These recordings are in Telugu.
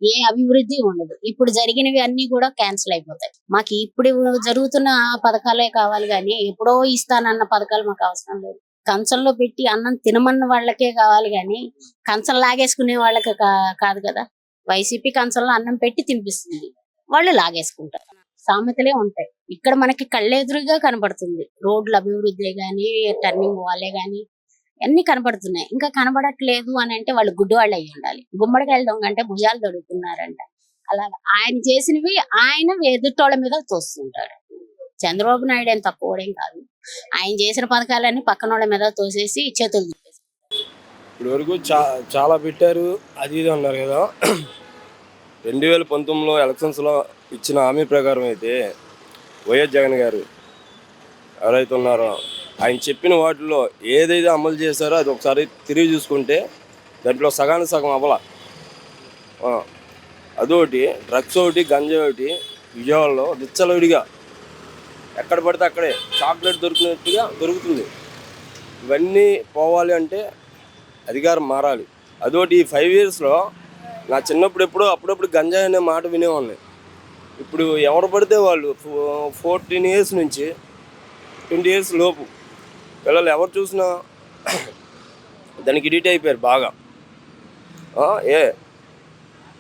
ఏ అభివృద్ధి ఉండదు. ఇప్పుడు జరిగినవి అన్నీ కూడా క్యాన్సిల్ అయిపోతాయి. మాకు ఇప్పుడు జరుగుతున్న పథకాలే కావాలి గానీ, ఎప్పుడో ఇస్తానన్న పథకాలు మాకు అవసరం లేదు. కంచంలో పెట్టి అన్నం తినమన్న వాళ్ళకే కావాలి గానీ, కంచం లాగేసుకునే వాళ్ళకి కాదు కదా! వైసీపీ కంచంలో అన్నం పెట్టి తినిపిస్తుంది. వాళ్ళు లాగేసుకుంటారు. సామెతలే ఉంటాయి. ఇక్కడ మనకి కళ్ళెదురుగా కనబడుతుంది. రోడ్ల అభివృద్ధే గానీ, టర్నింగ్ వాళ్ళే గానీ అన్నీ కనబడుతున్నాయి. ఇంకా కనబడట్లేదు అనంటే వాళ్ళు గుడ్డివాళ్ళు అయ్యుండాలి. గుమ్మడికాయలు దొంగ అంటే భుజాలు తడుకున్నారంట. అలాగా ఆయన చేసినవి ఆయన ఎదుటోళ్ళ మీద తోస్తుంటాడు. చంద్రబాబు నాయుడు ఏం తక్కువోడేం కాదు. ఆయన చేసిన పథకాలన్నీ పక్కనోళ్ళ మీద తోసేసి చేతులు దులిపేసుకుంటాడు. ఇప్పుడు వరకు చాలా పెట్టారు, అది ఇది అన్నారు కదా. 2019లో ఎలక్షన్స్లో ఇచ్చిన హామీ ప్రకారం అయితే వైఎస్ జగన్ గారు ఎవరైతే ఉన్నారో ఆయన చెప్పిన వాటిలో ఏదైతే అమలు చేశారో అది ఒకసారి తిరిగి చూసుకుంటే దాంట్లో సగానికి సగం అవ్వాల. అదొకటి, డ్రగ్స్ ఒకటి, గంజా ఒకటి విజయవాడలో విచ్చలవిడిగా ఎక్కడ పడితే అక్కడే చాక్లెట్ దొరికినట్టుగా దొరుకుతుంది. ఇవన్నీ పోవాలి అంటే అధికారం మారాలి. అదొకటి, ఈ 5 yearsలో నా చిన్నప్పుడు అప్పుడప్పుడు గంజాయి అనే మాట వినేవాడిని. ఇప్పుడు ఎవరు పడితే వాళ్ళు 14 years నుంచి 20 years లోపు పిల్లలు ఎవరు చూసినా దానికి ఎడిట్ అయిపోయారు బాగా. ఏ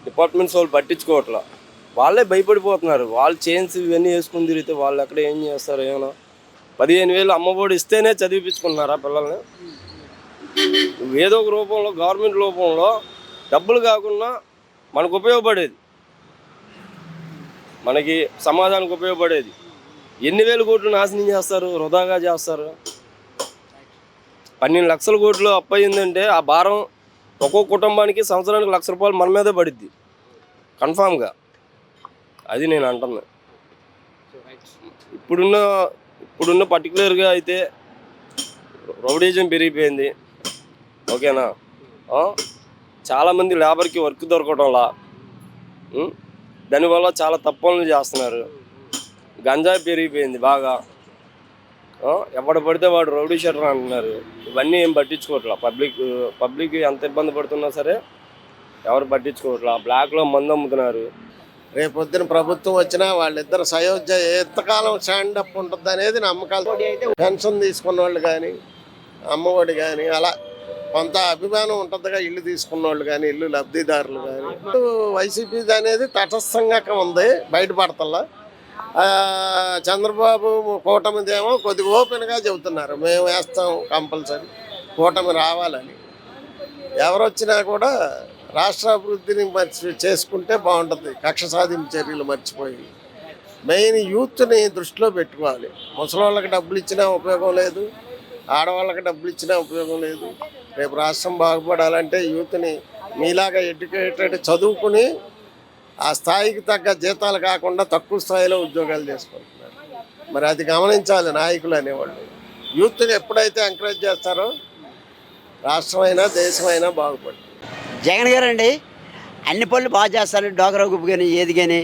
డిపార్ట్మెంట్స్ వాళ్ళు పట్టించుకోవట్లా, వాళ్ళే భయపడిపోతున్నారు. వాళ్ళు చైన్స్ ఇవన్నీ వేసుకుని తిరిగితే వాళ్ళు ఎక్కడ ఏం చేస్తారు? ఏమన్నా 15,000 అమ్మఒడి ఇస్తేనే చదివిపించుకుంటున్నారా పిల్లల్ని? ఏదో ఒక రూపంలో గవర్నమెంట్ రూపంలో డబ్బులు కాకుండా మనకు ఉపయోగపడేది, మనకి సమాజానికి ఉపయోగపడేది. ఎన్ని వేల కోట్లు నాశనం చేస్తారు, వృధాగా చేస్తారు. 12 లక్షల కోట్లు అప్పు అయిందంటే ఆ భారం ఒక్కొక్క కుటుంబానికి సంవత్సరానికి ₹1,00,000 మన మీదే పడుద్ది కన్ఫామ్గా. అది నేను అంటున్నా. ఇప్పుడున్న పర్టికులర్గా అయితే రౌడీజం పెరిగిపోయింది. ఓకేనా? చాలామంది లేబర్కి వర్క్ దొరకటంలా, దానివల్ల చాలా తప్పులు చేస్తున్నారు. గంజాయి పెరిగిపోయింది బాగా. ఎవడు పడితే వాడు రౌడీ షీటర్ అంటున్నారు. ఇవన్నీ ఏం పట్టించుకోవట్లా. పబ్లిక్ ఎంత ఇబ్బంది పడుతున్నా సరే ఎవరు పట్టించుకోవట్లా. బ్లాక్లో మందు అమ్ముతున్నారు. రేపొద్దున ప్రభుత్వం వచ్చినా వాళ్ళిద్దరు సయోధ్య ఎంతకాలం స్టాండప్ ఉంటుంది అనేది నమ్మకాలు. పెన్షన్ తీసుకున్న వాళ్ళు కానీ, అమ్మఒడి కానీ, అలా కొంత అభిమానం ఉంటుందిగా. ఇల్లు తీసుకున్న వాళ్ళు కానీ, ఇల్లు లబ్ధిదారులు కానీ. వైసీపీ అనేది తటస్థంగా ఉంది, బయటపడతల్లా. చంద్రబాబు కూటమిదేమో కొద్దిగా ఓపెన్గా చెబుతున్నారు, మేము వేస్తాం కంపల్సరీ, కూటమి రావాలని. ఎవరొచ్చినా కూడా రాష్ట్ర అభివృద్ధిని చేసుకుంటే బాగుంటుంది. కక్ష సాధింపు చర్యలు మర్చిపోయి మెయిన్ యూత్ని దృష్టిలో పెట్టుకోవాలి. ముసలోళ్ళకి డబ్బులు ఇచ్చినా ఉపయోగం లేదు, ఆడవాళ్ళకి డబ్బులు ఇచ్చినా ఉపయోగం లేదు. రేపు రాష్ట్రం బాగుపడాలంటే యూత్ని మీలాగా ఎడ్యుకేటెడ్ చదువుకుని ఆ స్థాయికి తగ్గ జీతాలు కాకుండా తక్కువ స్థాయిలో ఉద్యోగాలు చేసుకుంటున్నారు. మరి అది గమనించాలి నాయకులు అనేవాళ్ళు. యూత్ని ఎప్పుడైతే ఎంకరేజ్ చేస్తారో రాష్ట్రమైనా దేశమైనా బాగుపడుతుంది. జగన్ గారు అండి అన్ని పనులు బాగా చేస్తారు. డోకరా గుప్పు కానీ ఏది కానీ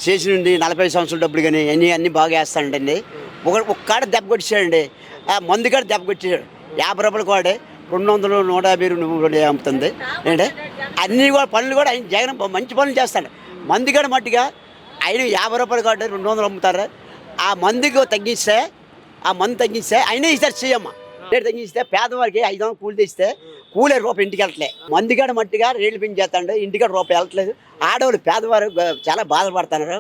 చేసి నుండి 40 సంవత్సరాల డబ్బులు కానీ అన్నీ బాగా వేస్తాడండి. ఒక్కడ దెబ్బ కొట్టించాడండి. మందు కాడ దెబ్బ కొట్టించాడు. 50 రూపాయలు కూడా 200, 150 అమ్ముతుంది అంటే అన్నీ కూడా పనులు కూడా ఆయన జగన్ మంచి పనులు చేస్తాడు. మందు కాడ మట్టిగా ఆయన 50 రూపాయలు కాడ 200 అమ్ముతారు. ఆ మందుకు తగ్గిస్తే, ఆ మందు తగ్గిస్తే ఆయనే ఇస్తారు సీఎం. రేటు తగ్గిస్తే పేదవారికి 500 కూలి తెస్తే కూలే రూపాయి ఇంటికి వెళ్ళట్లే. మందుగాడ మట్టిగా రేట్లు పెంచేస్తాడు, ఇంటికాడ రూపాయి వెళ్ళట్లేదు. ఆడవాళ్ళు పేదవారు చాలా బాధపడుతున్నారు.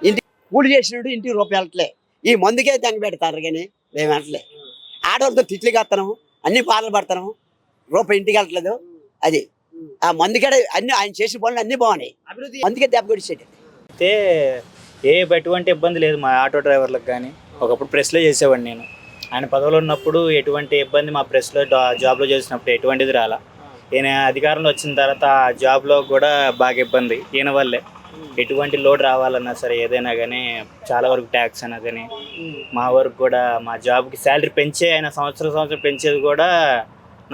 ఇంటికి కూలి చేసినట్టు ఇంటికి రూపాయి వెళ్ళట్లే. ఈ మందుకే తెంగ పెడతారు కానీ మేము వెళ్ళట్లే. ఆడవాళ్ళతో తిట్లు కాస్తున్నాము, అన్ని బాధలు పడుతున్నాము, రూపాయి ఇంటికి వెళ్ళట్లేదు. అది ఆ మందుకాడ అన్ని ఆయన చేసిన పనులు అన్నీ బాగున్నాయి. అభివృద్ధి అందుకే దెబ్బ కొడిచేది. అయితే ఎటువంటి ఇబ్బంది లేదు మా ఆటో డ్రైవర్లకు కానీ. ఒకప్పుడు ప్రెస్లో చేసేవాడిని నేను. ఆయన పదవిలో ఉన్నప్పుడు ఎటువంటి ఇబ్బంది, మా ప్రెస్లో జాబ్లో చేసినప్పుడు ఎటువంటిది రాలా. ఈయన అధికారంలో వచ్చిన తర్వాత ఆ జాబ్లో కూడా బాగా ఇబ్బంది ఈయన వల్లే. ఎటువంటి లోడ్ రావాలన్నా సరే ఏదైనా కానీ చాలా వరకు ట్యాక్స్ అయినా కానీ మా వరకు కూడా మా జాబ్కి శాలరీ పెంచే ఆయన సంవత్సరం పెంచేది కూడా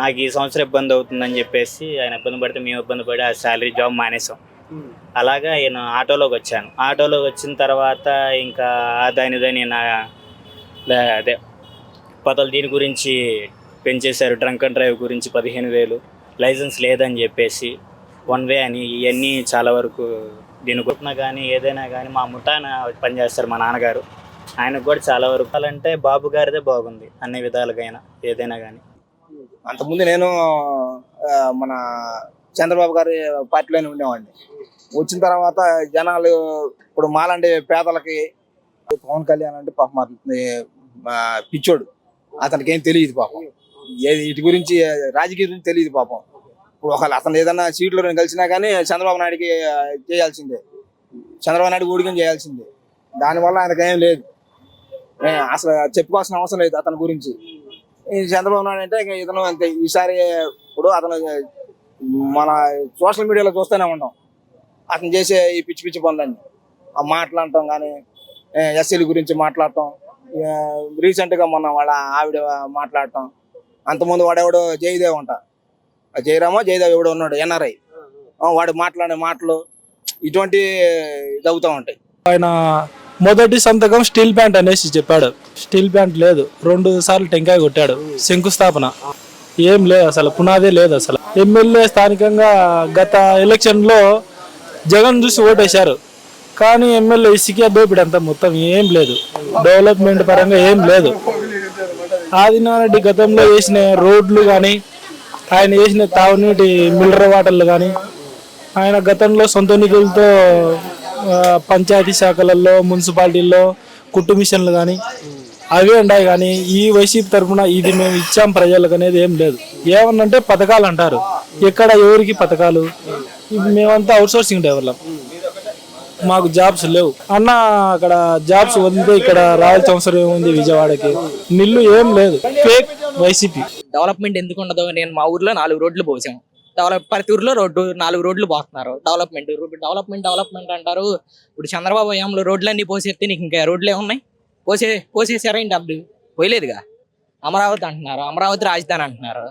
నాకు ఈ సంవత్సరం ఇబ్బంది అవుతుందని చెప్పేసి ఆయన ఇబ్బంది పడితే మేము ఇబ్బంది పడి ఆ శాలరీ జాబ్ మానేసాం. అలాగా నేను ఆటోలోకి వచ్చాను. ఆటోలోకి వచ్చిన తర్వాత ఇంకా దాని అదే పదవులు దీని గురించి పెంచేశారు. డ్రంక్ అండ్ డ్రైవ్ గురించి 15,000, లైసెన్స్ లేదని చెప్పేసి వన్ వే అని ఇవన్నీ చాలా వరకు దీని కొట్టినా కానీ ఏదైనా కానీ మా ముఠాన పనిచేస్తారు మా నాన్నగారు. ఆయనకు కూడా చాలా వరకు అంటే బాబు గారిదే బాగుంది అన్ని విధాలుగా ఏదైనా కానీ. అంతకుముందు నేను మన చంద్రబాబు గారి పార్టీలోనే ఉండేవాడిని. వచ్చిన తర్వాత జనాలు ఇప్పుడు మాలాంటి పేదలకి పవన్ కళ్యాణ్ అంటే పాపం పిచ్చోడు, అతనికి ఏం తెలియదు పాపం, ఏది ఇటు గురించి రాజకీయ గురించి తెలియదు పాపం. ఇప్పుడు ఒకవేళ అతను ఏదైనా సీట్లో కలిసినా కానీ చంద్రబాబు నాయుడికి చేయాల్సిందే, చంద్రబాబు నాయుడు ఊడికం చేయాల్సిందే. దానివల్ల ఆయనకు ఏం లేదు, అసలు చెప్పుకోవాల్సిన అవసరం లేదు అతని గురించి. ఈ చంద్రబాబు నాయుడు అంటే ఇతను అంతే. ఈసారి ఇప్పుడు అతను మన సోషల్ మీడియాలో చూస్తూనే ఉంటాం అతను చేసే ఈ పిచ్చి పిచ్చి పనులన్నీ, మాట్లాడటం కానీ ఎస్సీల గురించి మాట్లాడటం, రీసెంట్గా మొన్న వాళ్ళ ఆవిడ మాట్లాడటం, అంతకుముందు వాడెవడో జయదేవ్ అంట, జయదేవ్ ఎవడో ఉన్నాడు ఎన్ఆర్ఐ, వాడు మాట్లాడే మాటలు ఇటువంటి ఇది అవుతూ ఉంటాయి. ఆయన మొదటి సంతకం స్టీల్ ప్లాంట్ అనేసి చెప్పాడు, స్టీల్ ప్లాంట్ లేదు. 2 సార్లు టెంకాయ కొట్టాడు, శంకుస్థాపన ఏం లేదు, అసలు పునాదే లేదు. అసలు ఎమ్మెల్యే స్థానికంగా గత ఎలక్షన్లో జగన్ చూసి ఓటేశారు, కానీ ఎమ్మెల్యే ఇసుకే దోపిడి అంతా మొత్తం ఏం లేదు, డెవలప్మెంట్ పరంగా ఏం లేదు. ఆదినారెడ్డి గతంలో వేసిన రోడ్లు కానీ, ఆయన వేసిన తాగునీటి మినరల్ వాటర్లు కానీ, ఆయన గతంలో సొంత నిధులతో పంచాయతీ శాఖలలో మున్సిపాలిటీల్లో కుట్టు మిషన్లు కానీ అవే ఉన్నాయి. కానీ ఈ వైసీపీ తరఫున ఇది మేము ఇచ్చాం ప్రజలకు అనేది ఏం లేదు. ఏమన్నంటే పథకాలు అంటారు, ఎక్కడ ఎవరికి పథకాలు? మేమంతా అవుట్సోర్సింగ్ డెవలప్, మాకు జాబ్స్ లేవు అన్న. అక్కడ జాబ్స్ వదిలితే ఇక్కడ రావాల్సిన అవసరం ఏముంది? విజయవాడకి నిల్లు ఏం లేదు, ఫేక్ వైసీపీ. డెవలప్మెంట్ ఎందుకు ఉండదు? నేను మా ఊర్లో 4 రోడ్లు పోసాం, ప్రతి ఊర్లో 4 రోడ్లు పోస్తున్నారు. డెవలప్మెంట్ అంటారు. ఇప్పుడు చంద్రబాబు హయాంలో రోడ్లన్నీ పోసేస్తే నీకు ఇంకా రోడ్లే ఉన్నాయి? పోసేసారేంటి? అప్పుడు పోయలేదుగా. అమరావతి అంటున్నారు, అమరావతి రాజధాని అంటున్నారు.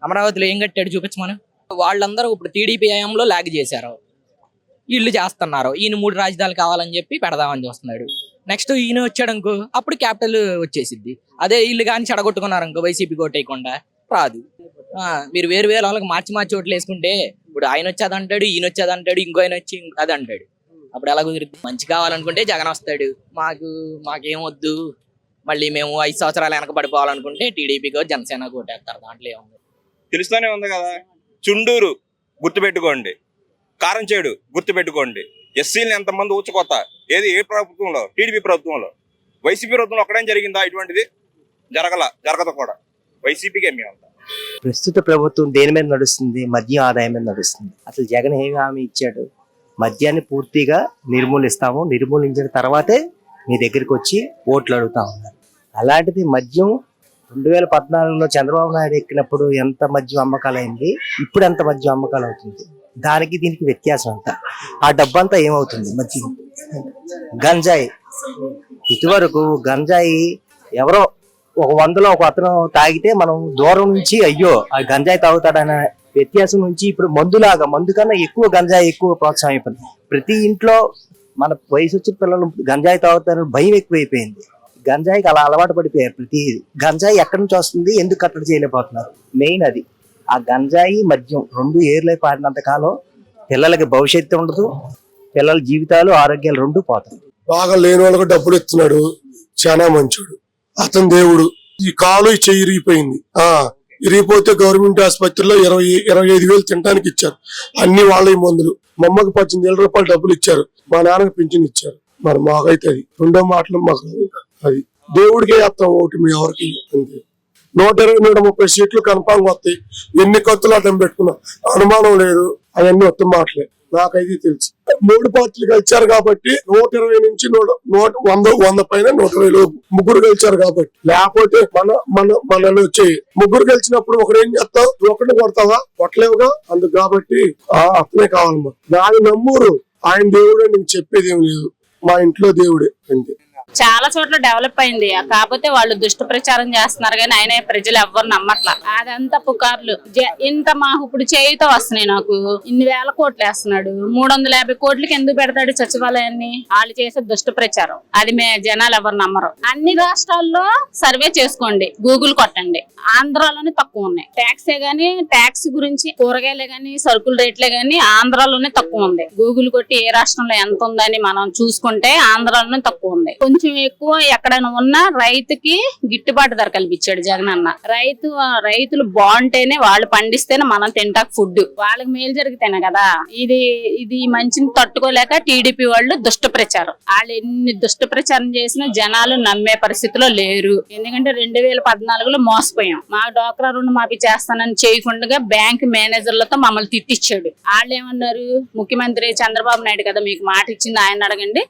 అమరావతిలో ఏం కట్టాడు చూపించమను. వాళ్ళందరూ ఇప్పుడు టీడీపీ హయాంలో లాగ్ చేశారు, వీళ్ళు చేస్తున్నారు. ఈయన 3 రాజధానులు కావాలని చెప్పి పెడదామని చూస్తున్నాడు. నెక్స్ట్ ఈయన వచ్చాడనుకో అప్పుడు క్యాపిటల్ వచ్చేసిద్ది. అదే వీళ్ళు కానీ చెడగొట్టుకున్నారనుకో వైసీపీ కోటేయకుండా రాదు. మీరు వేరు వాళ్ళకి మార్చి ఓట్లు వేసుకుంటే ఇప్పుడు ఆయన వచ్చేది అంటాడు, ఈయన వచ్చేది అంటాడు, ఇంకో ఆయన వచ్చి అది అంటాడు. అప్పుడు ఎలా కుదిరిద్ది? మంచి కావాలనుకుంటే జగన్ వస్తాడు, మాకేం వద్దు, మళ్ళీ మేము 5 సంవత్సరాలు వెనక పడిపోవాలనుకుంటే టీడీపీకో జనసేన కోటేస్తారు. దాంట్లో ఏముంది? తెలుస్తూనే ఉంది కదా. చుండూరు గుర్తుపెట్టుకోండి, కారంచేడు గుర్తుపెట్టుకోండి. ఎస్సీలను ఎంతమంది ఊచకొత్త ఏది ఏ ప్రభుత్వంలో? టీడీపీ ప్రభుత్వంలో. వైసీపీ ప్రభుత్వంలో ఒక్కడేం జరిగిందా? ఇటువంటిది జరగదు కూడా. వైసీపీకే మేమంతా. ప్రస్తుత ప్రభుత్వం దేని మీద నడుస్తుంది? మద్యం ఆదాయం మీద నడుస్తుంది. అసలు జగన్ ఏమి హామీ ఇచ్చాడు? మద్యాన్ని పూర్తిగా నిర్మూలిస్తాము, నిర్మూలించిన తర్వాతే మీ దగ్గరికి వచ్చి ఓట్లు అడుగుతా ఉన్నారు. అలాంటిది మద్యం 2014లో చంద్రబాబు నాయుడు ఎక్కినప్పుడు ఎంత మద్యం అమ్మకాలు అయింది, ఇప్పుడు ఎంత మద్యం అమ్మకాలు అవుతుంది? దానికి దీనికి వ్యత్యాసం అంతా. ఆ డబ్బంతా ఏమవుతుంది? మద్యం, గంజాయి. ఇటువరకు గంజాయి ఎవరో ఒక 100లో ఒక అతను తాగితే మనం దూరం నుంచి అయ్యో ఆ గంజాయి తాగుతాడనే వ్యత్యాసం నుంచి ఇప్పుడు మందు కన్నా ఎక్కువ గంజాయి ఎక్కువ ప్రోత్సాహం అయిపోయింది. ప్రతి ఇంట్లో మన వయసు వచ్చిన పిల్లలు గంజాయి తాగుతారని భయం ఎక్కువైపోయింది. గంజాయికి అలా అలవాటు పడిపోయారు. ప్రతి గంజాయి ఎక్కడి నుంచి వస్తుంది, ఎందుకు కట్టడి చేయలేకపోతున్నారు? మెయిన్ అది. ఆ గంజాయి మద్యం 2 ఏర్లై పాడినంత కాలం పిల్లలకి భవిష్యత్తు ఉండదు, పిల్లల జీవితాలు ఆరోగ్యాలు 2 పోతాయి. బాగా లేని వాళ్ళకి డబ్బులు ఇస్తున్నాడు, చాలా మంచోడు. అతని దేవుడు. ఈ కాలు చెయ్యి ఇరిగిపోయింది, ఇరిగిపోతే గవర్నమెంట్ ఆసుపత్రిలో 25,000 తినడానికి ఇచ్చారు. అన్ని వాళ్ళ మందులు. మా అమ్మకి 18,000 రూపాయలు డబ్బులు ఇచ్చారు, మా నాన్నకి పింఛన్ ఇచ్చారు. మరి మాకైతే అది 2వ మాటలు మాకు అది దేవుడికే వేస్తాం ఓటు, మీ ఎవరికి అంతే. 120-130 సీట్లు కన్ఫామ్ వస్తాయి. ఎన్ని కత్తులు అడ్డం పెట్టుకున్నా అనుమానం లేదు. అవన్నీ వస్తాం మాటలే. నాకైతే తెలుసు 3 పార్టీలు గెలిచారు కాబట్టి 120 నుంచి 100 పైన 120 ముగ్గురు గెలిచారు కాబట్టి. లేకపోతే మనలో వచ్చాయి. ముగ్గురు గెలిచినప్పుడు ఒకడు ఏం చేస్తావు? ఒకరిని కొడతావా? కొట్టలేవుగా. అందుకు కాబట్టి అతనే కావాలమ్మా. దాని నమ్మురు. ఆయన దేవుడే, నేను చెప్పేది ఏం లేదు. మా ఇంట్లో దేవుడే అంతే. చాలా చోట్ల డెవలప్ అయింది, కాకపోతే వాళ్ళు దుష్ట ప్రచారం చేస్తున్నారు కానీ ఆయన ప్రజలు ఎవ్వరు నమ్మట్లా. అదంతా పుకార్లు. ఇంత మాకు ఇప్పుడు చేయితో వస్తున్నాయి, నాకు ఇన్ని వేల కోట్లు వేస్తున్నాడు, 350 కోట్లకి ఎందుకు పెడతాడు సచివాలయాన్ని? వాళ్ళు చేసే దుష్ట ప్రచారం, అది జనాలు ఎవరు నమ్మరు. అన్ని రాష్ట్రాల్లో సర్వే చేసుకోండి, గూగుల్ కొట్టండి, ఆంధ్రాలోనే తక్కువ ఉన్నాయి. ట్యాక్సే గానీ, ట్యాక్స్ గురించి కూరగాయలే గానీ, సరుకుల రేట్లే గానీ ఆంధ్రాలోనే తక్కువ ఉంది. గూగుల్ కొట్టి ఏ రాష్ట్రంలో ఎంత ఉందని మనం చూసుకుంటే ఆంధ్రాలోనే తక్కువ ఉంది. కొంచెం ఎక్కువ ఎక్కడైనా ఉన్నా రైతుకి గిట్టుబాటు ధర కల్పించాడు జగన్ అన్న. రైతులు బాగుంటేనే, వాళ్ళు పండిస్తేనే మనం తింటాక ఫుడ్, వాళ్ళకి మేలు జరిగితేనే కదా. ఇది మంచిని తట్టుకోలేక టీడీపీ వాళ్ళు దుష్ట ప్రచారం, వాళ్ళు ఎన్ని దుష్ట ప్రచారం చేసినా జనాలు నమ్మే పరిస్థితిలో లేరు. ఎందుకంటే 2014లో మోసపోయాం. మా డ్వాక్రా రుణం మాఫీ చేస్తానని చేయకుండా బ్యాంక్ మేనేజర్లతో మమ్మల్ని తిట్టించాడు. వాళ్ళు ఏమన్నారు, ముఖ్యమంత్రి చంద్రబాబు నాయుడు కదా మీకు మాట ఇచ్చింది, ఆయన అడగండి,